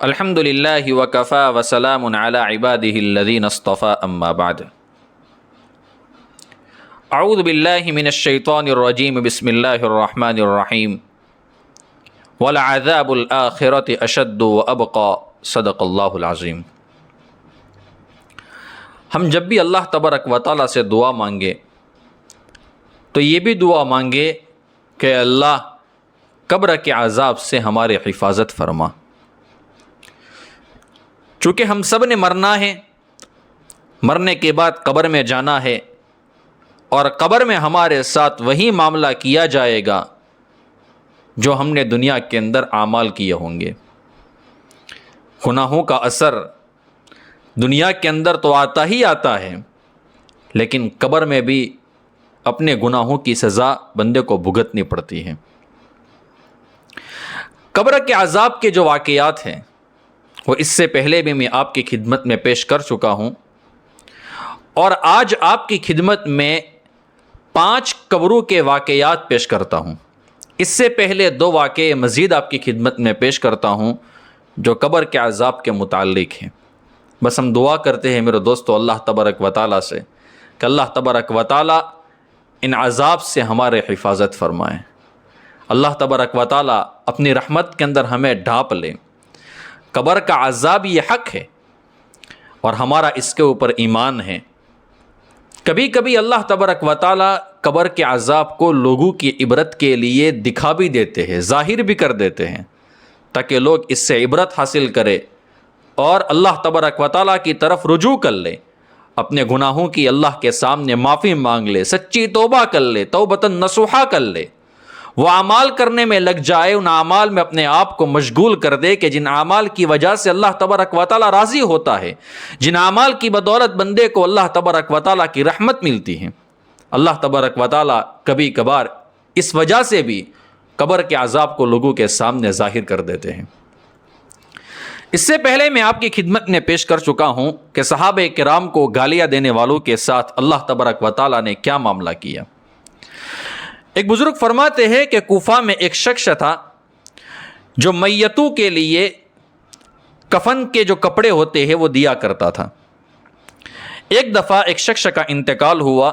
الحمد للہ وکفا وسلام علی عباده الذین اصطفى اما بعد اعوذ باللہ من الشیطان الرجیم بسم اللہ الرحمن الرحیم ولعذاب الآخرة اشد وابقى صدق اللہ العظیم۔ ہم جب بھی اللہ تبارک و تعالیٰ سے دعا مانگے تو یہ بھی دعا مانگے کہ اللہ قبر کے عذاب سے ہمارے حفاظت فرما۔ چونکہ ہم سب نے مرنا ہے، مرنے کے بعد قبر میں جانا ہے، اور قبر میں ہمارے ساتھ وہی معاملہ کیا جائے گا جو ہم نے دنیا کے اندر اعمال کیے ہوں گے۔ گناہوں کا اثر دنیا کے اندر تو آتا ہی آتا ہے، لیکن قبر میں بھی اپنے گناہوں کی سزا بندے کو بھگتنی پڑتی ہے۔ قبر کے عذاب کے جو واقعات ہیں وہ اس سے پہلے بھی میں آپ کی خدمت میں پیش کر چکا ہوں، اور آج آپ کی خدمت میں 5 قبروں کے واقعات پیش کرتا ہوں۔ اس سے پہلے 2 واقعے مزید آپ کی خدمت میں پیش کرتا ہوں جو قبر کے عذاب کے متعلق ہیں۔ بس ہم دعا کرتے ہیں میرے دوستو اللہ تبارک و تعالیٰ سے کہ اللہ تبارک و تعالیٰ ان عذاب سے ہمارے حفاظت فرمائے۔ اللہ تبارک و تعالیٰ اپنی رحمت کے اندر ہمیں ڈھانپ لے۔ قبر کا عذاب یہ حق ہے اور ہمارا اس کے اوپر ایمان ہے۔ کبھی کبھی اللہ تبارک و تعالیٰ قبر کے عذاب کو لوگوں کی عبرت کے لیے دکھا بھی دیتے ہیں، ظاہر بھی کر دیتے ہیں، تاکہ لوگ اس سے عبرت حاصل کرے اور اللہ تبارک و تعالیٰ کی طرف رجوع کر لے، اپنے گناہوں کی اللہ کے سامنے معافی مانگ لے، سچی توبہ کر لے، توبۃ نصوحہ کر لے، وہ اعمال کرنے میں لگ جائے، ان اعمال میں اپنے آپ کو مشغول کر دے کہ جن اعمال کی وجہ سے اللہ تبارک و تعالیٰ راضی ہوتا ہے، جن اعمال کی بدولت بندے کو اللہ تبارک و تعالیٰ کی رحمت ملتی ہے۔ اللہ تبارک و تعالیٰ کبھی کبھار اس وجہ سے بھی قبر کے عذاب کو لوگوں کے سامنے ظاہر کر دیتے ہیں۔ اس سے پہلے میں آپ کی خدمت میں پیش کر چکا ہوں کہ صحابہ کرام کو گالیاں دینے والوں کے ساتھ اللہ تبارک و تعالیٰ نے کیا معاملہ کیا۔ ایک بزرگ فرماتے ہیں کہ کوفہ میں ایک شخص تھا جو میتوں کے لیے کفن کے جو کپڑے ہوتے ہیں وہ دیا کرتا تھا۔ ایک دفعہ ایک شخص کا انتقال ہوا،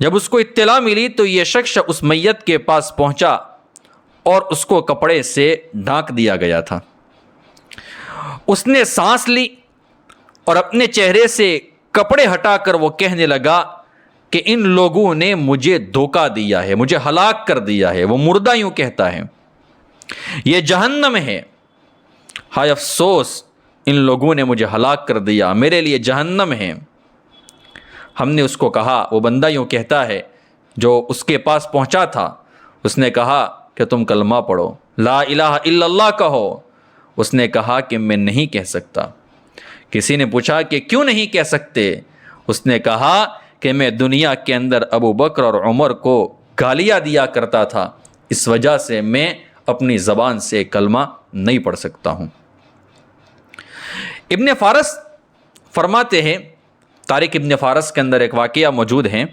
جب اس کو اطلاع ملی تو یہ شخص اس میت کے پاس پہنچا اور اس کو کپڑے سے ڈھانک دیا گیا تھا۔ اس نے سانس لی اور اپنے چہرے سے کپڑے ہٹا کر وہ کہنے لگا کہ ان لوگوں نے مجھے دھوکہ دیا ہے، مجھے ہلاک کر دیا ہے۔ وہ مردہ یوں کہتا ہے، یہ جہنم ہے، ہائے افسوس ان لوگوں نے مجھے ہلاک کر دیا، میرے لیے جہنم ہے۔ ہم نے اس کو کہا، وہ بندہ یوں کہتا ہے جو اس کے پاس پہنچا تھا، اس نے کہا کہ تم کلمہ پڑھو، لا الہ الا اللہ کہو۔ اس نے کہا کہ میں نہیں کہہ سکتا۔ کسی نے پوچھا کہ کیوں نہیں کہہ سکتے؟ اس نے کہا کہ میں دنیا کے اندر ابو بکر اور عمر کو گالیاں دیا کرتا تھا، اس وجہ سے میں اپنی زبان سے کلمہ نہیں پڑھ سکتا ہوں۔ ابن فارس فرماتے ہیں، تاریخ ابن فارس کے اندر ایک واقعہ موجود ہے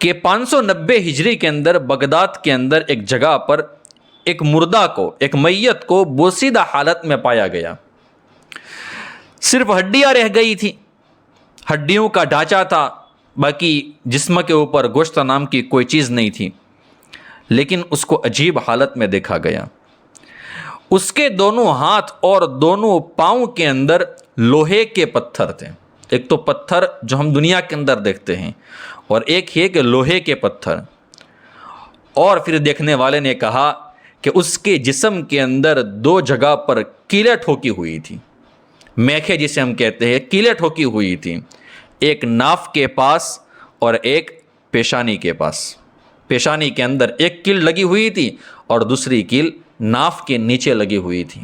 کہ 590 ہجری کے اندر بغداد کے اندر ایک جگہ پر ایک مردہ کو، ایک میت کو بوسیدہ حالت میں پایا گیا، صرف ہڈیاں رہ گئی تھی، ہڈیوں کا ڈھانچہ تھا، باقی جسم کے اوپر گوشت نام کی کوئی چیز نہیں تھی، لیکن اس کو عجیب حالت میں دیکھا گیا۔ اس کے دونوں ہاتھ اور دونوں پاؤں کے اندر لوہے کے پتھر تھے۔ ایک تو پتھر جو ہم دنیا کے اندر دیکھتے ہیں، اور ایک ہے کہ لوہے کے پتھر۔ اور پھر دیکھنے والے نے کہا کہ اس کے جسم کے اندر 2 جگہ پر کیلیں ٹھوکی ہوئی تھی، میخیں جسے ہم کہتے ہیں، کیلیں ٹھوکی ہوئی تھی، ایک ناف کے پاس اور ایک پیشانی کے پاس۔ پیشانی کے اندر ایک کیل لگی ہوئی تھی اور دوسری کیل ناف کے نیچے لگی ہوئی تھی۔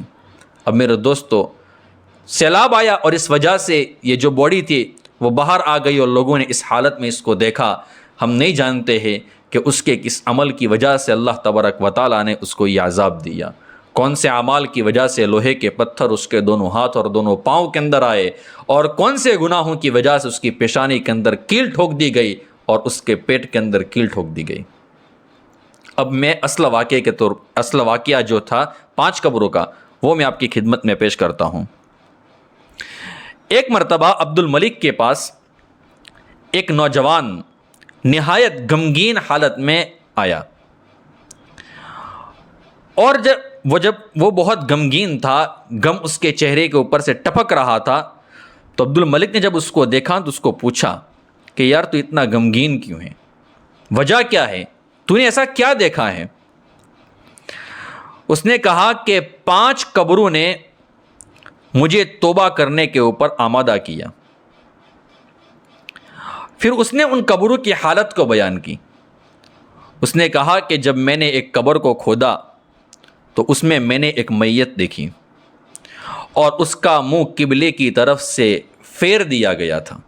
اب میرے دوستو، سیلاب آیا اور اس وجہ سے یہ جو باڈی تھی وہ باہر آ گئی اور لوگوں نے اس حالت میں اس کو دیکھا۔ ہم نہیں جانتے ہیں کہ اس کے کس عمل کی وجہ سے اللہ تبارک و تعالیٰ نے اس کو یہ عذاب دیا، کون سے اعمال کی وجہ سے لوہے کے پتھر اس کے دونوں ہاتھ اور دونوں پاؤں کے اندر آئے، اور کون سے گناہوں کی وجہ سے اس کی پیشانی کے اندر کیل ٹھوک دی گئی اور اس کے پیٹ کے اندر کیل ٹھوک دی گئی۔ اب میں اصل واقعہ جو تھا 5 قبروں کا وہ میں آپ کی خدمت میں پیش کرتا ہوں۔ ایک مرتبہ عبد الملک کے پاس ایک نوجوان نہایت غمگین حالت میں آیا، اور جب وہ بہت غمگین تھا، غم اس کے چہرے کے اوپر سے ٹپک رہا تھا، تو عبد الملک نے جب اس کو دیکھا تو اس کو پوچھا کہ یار تو اتنا غمگین کیوں ہے، وجہ کیا ہے، تو نے ایسا کیا دیکھا ہے؟ اس نے کہا کہ 5 قبروں نے مجھے توبہ کرنے کے اوپر آمادہ کیا۔ پھر اس نے ان قبروں کی حالت کو بیان کی۔ اس نے کہا کہ جب میں نے ایک قبر کو کھودا تو اس میں نے ایک میت دیکھی، اور اس کا منہ قبلے کی طرف سے پھیر دیا گیا تھا،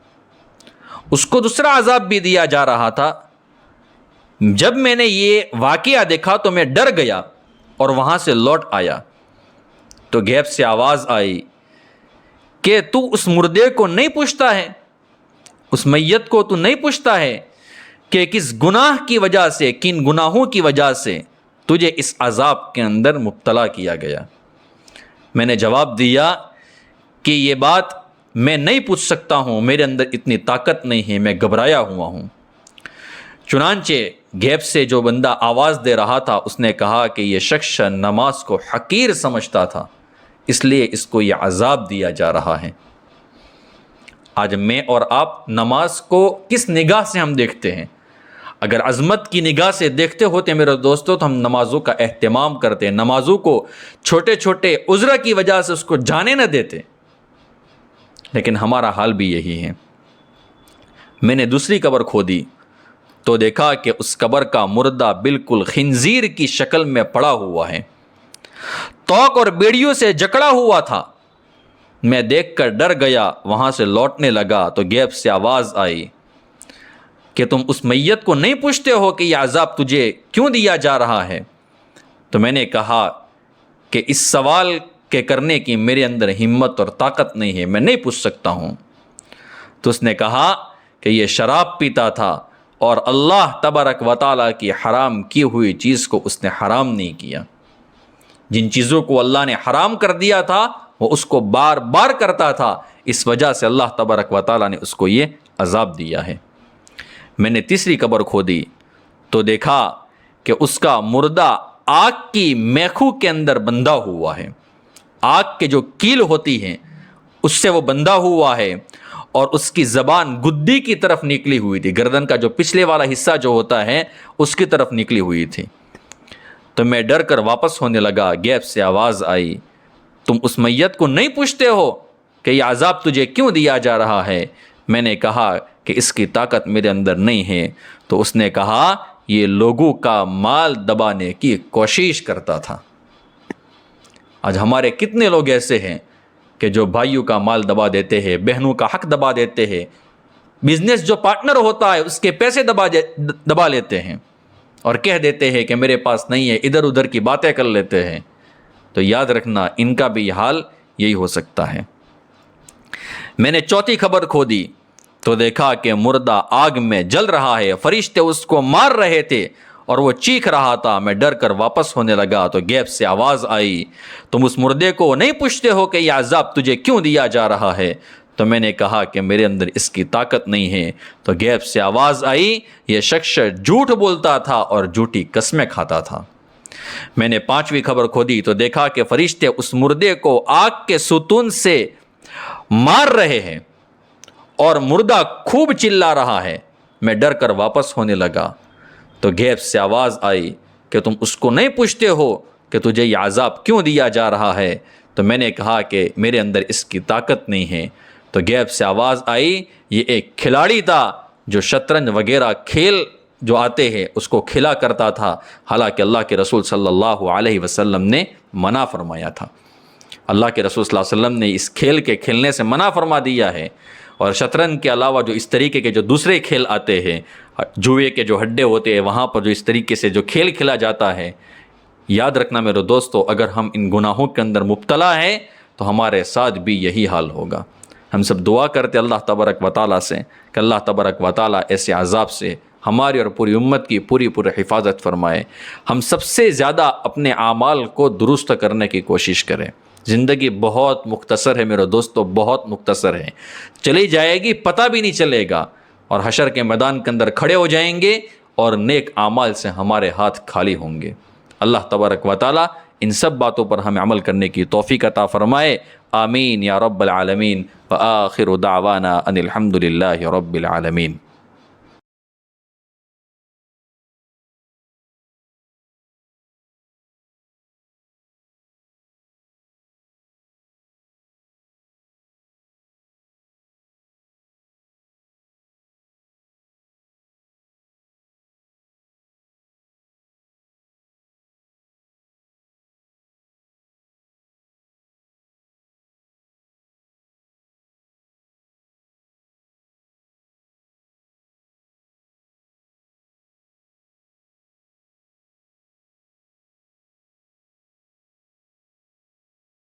اس کو دوسرا عذاب بھی دیا جا رہا تھا۔ جب میں نے یہ واقعہ دیکھا تو میں ڈر گیا اور وہاں سے لوٹ آیا، تو غیب سے آواز آئی کہ تو اس مردے کو نہیں پوچھتا ہے، اس میت کو تو نہیں پوچھتا ہے کہ کس گناہ کی وجہ سے، کن گناہوں کی وجہ سے تجھے اس عذاب کے اندر مبتلا کیا گیا۔ میں نے جواب دیا کہ یہ بات میں نہیں پوچھ سکتا ہوں، میرے اندر اتنی طاقت نہیں ہے، میں گھبرایا ہوا ہوں۔ چنانچہ غیب سے جو بندہ آواز دے رہا تھا اس نے کہا کہ یہ شخص نماز کو حقیر سمجھتا تھا، اس لیے اس کو یہ عذاب دیا جا رہا ہے۔ آج میں اور آپ نماز کو کس نگاہ سے ہم دیکھتے ہیں؟ اگر عظمت کی نگاہ سے دیکھتے ہوتے میرے دوستوں تو ہم نمازوں کا اہتمام کرتے، نمازوں کو چھوٹے چھوٹے عذر کی وجہ سے اس کو جانے نہ دیتے، لیکن ہمارا حال بھی یہی ہے۔ میں نے دوسری قبر کھودی تو دیکھا کہ اس قبر کا مردہ بالکل خنزیر کی شکل میں پڑا ہوا ہے، توق اور بیڑیوں سے جکڑا ہوا تھا۔ میں دیکھ کر ڈر گیا، وہاں سے لوٹنے لگا تو غیب سے آواز آئی کہ تم اس میت کو نہیں پوچھتے ہو کہ یہ عذاب تجھے کیوں دیا جا رہا ہے؟ تو میں نے کہا کہ اس سوال کے کرنے کی میرے اندر ہمت اور طاقت نہیں ہے، میں نہیں پوچھ سکتا ہوں۔ تو اس نے کہا کہ یہ شراب پیتا تھا اور اللہ تبارک و تعالیٰ کی حرام کی ہوئی چیز کو اس نے حرام نہیں کیا۔ جن چیزوں کو اللہ نے حرام کر دیا تھا وہ اس کو بار بار کرتا تھا، اس وجہ سے اللہ تبارک و تعالیٰ نے اس کو یہ عذاب دیا ہے۔ میں نے تیسری قبر کھودی تو دیکھا کہ اس کا مردہ آگ کی میخوں کے اندر بندھا ہوا ہے، آگ کے جو کیل ہوتی ہیں اس سے وہ بندھا ہوا ہے، اور اس کی زبان گدی کی طرف نکلی ہوئی تھی، گردن کا جو پچھلے والا حصہ جو ہوتا ہے اس کی طرف نکلی ہوئی تھی۔ تو میں ڈر کر واپس ہونے لگا، غیب سے آواز آئی تم اس میت کو نہیں پوچھتے ہو کہ یہ عذاب تجھے کیوں دیا جا رہا ہے؟ میں نے کہا کہ اس کی طاقت میرے اندر نہیں ہے۔ تو اس نے کہا یہ لوگوں کا مال دبانے کی کوشش کرتا تھا۔ آج ہمارے کتنے لوگ ایسے ہیں کہ جو بھائیوں کا مال دبا دیتے ہیں، بہنوں کا حق دبا دیتے ہیں، بزنس جو پارٹنر ہوتا ہے اس کے پیسے دبا لیتے ہیں، اور کہہ دیتے ہیں کہ میرے پاس نہیں ہے، ادھر ادھر کی باتیں کر لیتے ہیں۔ تو یاد رکھنا ان کا بھی حال یہی ہو سکتا ہے۔ میں نے چوتھی خبر کھودی تو دیکھا کہ مردہ آگ میں جل رہا ہے، فرشتے اس کو مار رہے تھے اور وہ چیخ رہا تھا۔ میں ڈر کر واپس ہونے لگا تو غیب سے آواز آئی تم اس مردے کو نہیں پوچھتے ہو کہ یہ عذاب تجھے کیوں دیا جا رہا ہے؟ تو میں نے کہا کہ میرے اندر اس کی طاقت نہیں ہے۔ تو غیب سے آواز آئی یہ شخص جھوٹ بولتا تھا اور جھوٹی قسمیں کھاتا تھا۔ میں نے پانچویں خبر کھودی تو دیکھا کہ فرشتے اس مردے کو آگ کے ستون سے مار رہے ہیں اور مردہ خوب چلا رہا ہے۔ میں ڈر کر واپس ہونے لگا تو غیب سے آواز آئی کہ تم اس کو نہیں پوچھتے ہو کہ تجھے یہ عذاب کیوں دیا جا رہا ہے؟ تو میں نے کہا کہ میرے اندر اس کی طاقت نہیں ہے۔ تو غیب سے آواز آئی یہ ایک کھلاڑی تھا جو شطرنج وغیرہ کھیل جو آتے ہیں اس کو کھیلا کرتا تھا، حالانکہ اللہ کے رسول صلی اللہ علیہ وسلم نے منع فرمایا تھا۔ اللہ کے رسول صلی اللہ علیہ وسلم نے اس کھیل کے کھیلنے سے منع فرما دیا ہے، اور شطرنج کے علاوہ جو اس طریقے کے جو دوسرے کھیل آتے ہیں، جوئے کے جو ہڈے ہوتے ہیں وہاں پر جو اس طریقے سے جو کھیل کھیلا جاتا ہے، یاد رکھنا میرے دوستو اگر ہم ان گناہوں کے اندر مبتلا ہیں تو ہمارے ساتھ بھی یہی حال ہوگا۔ ہم سب دعا کرتے اللہ تبارک و تعالیٰ سے کہ اللہ تبارک و تعالیٰ ایسے عذاب سے ہماری اور پوری امت کی پوری حفاظت فرمائے۔ ہم سب سے زیادہ اپنے اعمال کو درست کرنے کی کوشش کریں۔ زندگی بہت مختصر ہے میرے دوستو، بہت مختصر ہے، چلی جائے گی پتہ بھی نہیں چلے گا، اور حشر کے میدان کے اندر کھڑے ہو جائیں گے اور نیک اعمال سے ہمارے ہاتھ خالی ہوں گے۔ اللہ تبارک و تعالی ان سب باتوں پر ہمیں عمل کرنے کی توفیق عطا فرمائے، آمین یا رب العالمین۔ وآخر دعوانا ان الحمد للہ رب العالمین۔